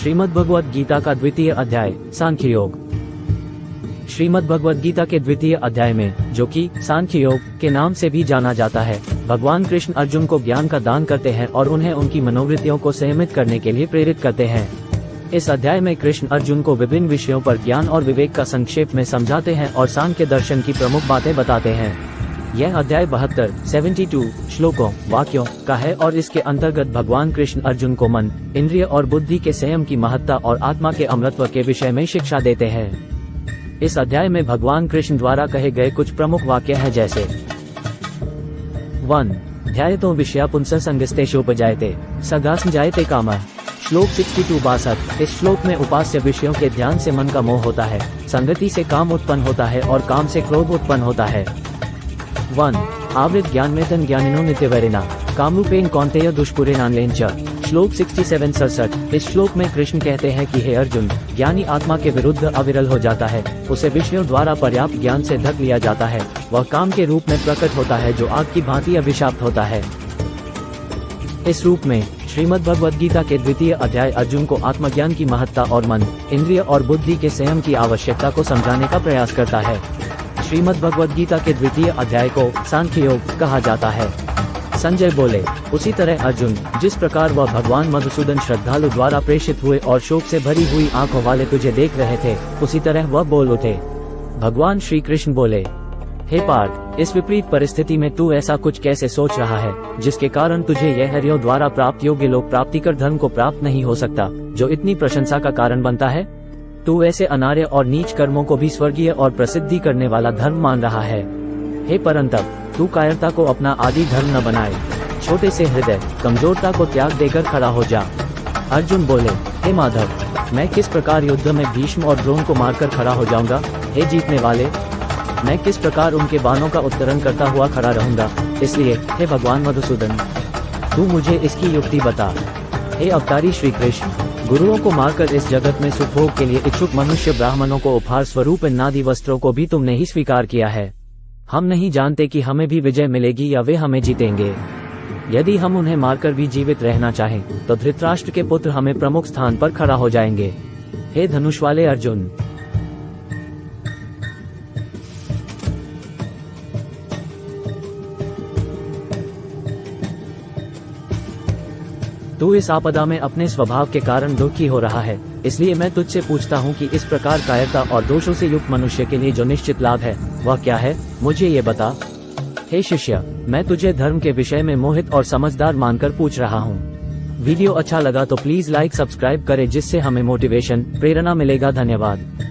श्रीमद् भगवद गीता का द्वितीय अध्याय सांख्य योग। श्रीमद् भगवद गीता के द्वितीय अध्याय में, जो कि सांख्य योग के नाम से भी जाना जाता है, भगवान कृष्ण अर्जुन को ज्ञान का दान करते हैं और उन्हें उनकी मनोवृत्तियों को संयमित करने के लिए प्रेरित करते हैं। इस अध्याय में कृष्ण अर्जुन को विभिन्न विषयों पर ज्ञान और विवेक का संक्षेप में समझाते हैं और सांख्य दर्शन की प्रमुख बातें बताते हैं। यह अध्याय 72 श्लोकों वाक्यों का है और इसके अंतर्गत भगवान कृष्ण अर्जुन को मन, इंद्रिय और बुद्धि के संयम की महत्ता और आत्मा के अमृतत्व के विषय में शिक्षा देते हैं। इस अध्याय में भगवान कृष्ण द्वारा कहे गए कुछ प्रमुख वाक्य हैं जैसे 1. ध्यायतो विषया पुंसः संगस्तेषोपजायते सगा संजायते कामः। श्लोक 62 इस श्लोक में उपास्य विषयों के ध्यान से मन का मोह होता है, संगति से काम उत्पन्न होता है और काम से क्रोध उत्पन्न होता है। 1. आवृत ज्ञान में तन ज्ञानिनो नित्यवरिणा कामरूपेण कौन्तेय दुष्पुरेणान्लेन च। श्लोक 67 इस श्लोक में कृष्ण कहते हैं कि हे अर्जुन, ज्ञानी आत्मा के विरुद्ध अविरल हो जाता है, उसे विषयों द्वारा पर्याप्त ज्ञान से ढक लिया जाता है, वह काम के रूप में प्रकट होता है जो आग की भांति अभिशाप्त होता है। इस रूप में श्रीमद् भगवद गीता के द्वितीय अध्याय अर्जुन को आत्मज्ञान की महत्ता और मन, इंद्रिय और बुद्धि के संयम की आवश्यकता को समझाने का प्रयास करता है। श्रीमद् भगवद गीता के द्वितीय अध्याय को सांख्य योग कहा जाता है। संजय बोले, उसी तरह अर्जुन, जिस प्रकार वह भगवान मधुसूदन श्रद्धालु द्वारा प्रेषित हुए और शोक से भरी हुई आंखों वाले तुझे देख रहे थे, उसी तरह वह बोल उठे। भगवान श्री कृष्ण बोले, हे पार्थ, इस विपरीत परिस्थिति में तू ऐसा कुछ कैसे सोच रहा है, जिसके कारण तुझे यह हरियों द्वारा प्राप्त योग्य लोक प्राप्ति कर धर्म को प्राप्त नहीं हो सकता, जो इतनी प्रशंसा का कारण बनता है। तू ऐसे अनार्य और नीच कर्मों को भी स्वर्गीय और प्रसिद्धि करने वाला धर्म मान रहा है। हे परंतप, तू कायरता को अपना आदि धर्म न बनाए, छोटे से हृदय, कमजोरता को त्याग देकर खड़ा हो जा। अर्जुन बोले, हे माधव, मैं किस प्रकार युद्ध में भीष्म और द्रोण को मारकर खड़ा हो जाऊंगा? हे जीतने वाले, मैं किस प्रकार उनके बाणों का उत्तरण करता हुआ खड़ा रहूंगा? इसलिए हे भगवान मधुसूदन, तू मुझे इसकी युक्ति बता। हे अवतारी श्री कृष्ण, गुरुओं को मारकर इस जगत में सुखभोग के लिए इच्छुक मनुष्य ब्राह्मणों को उपहार स्वरूप नादी वस्त्रों को भी तुमने ही स्वीकार किया है। हम नहीं जानते कि हमें भी विजय मिलेगी या वे हमें जीतेंगे। यदि हम उन्हें मारकर भी जीवित रहना चाहें, तो धृतराष्ट्र के पुत्र हमें प्रमुख स्थान पर खड़ा हो जाएंगे। हे धनुष वाले अर्जुन, तू इस आपदा में अपने स्वभाव के कारण दुखी हो रहा है, इसलिए मैं तुझसे पूछता हूँ कि इस प्रकार कायरता और दोषों से युक्त मनुष्य के लिए जो निश्चित लाभ है, वह क्या है? मुझे ये बता। हे शिष्य, मैं तुझे धर्म के विषय में मोहित और समझदार मानकर पूछ रहा हूँ। वीडियो अच्छा लगा तो प्लीज लाइक सब्सक्राइब करें, जिससे हमें मोटिवेशन, प्रेरणा मिलेगा। धन्यवाद।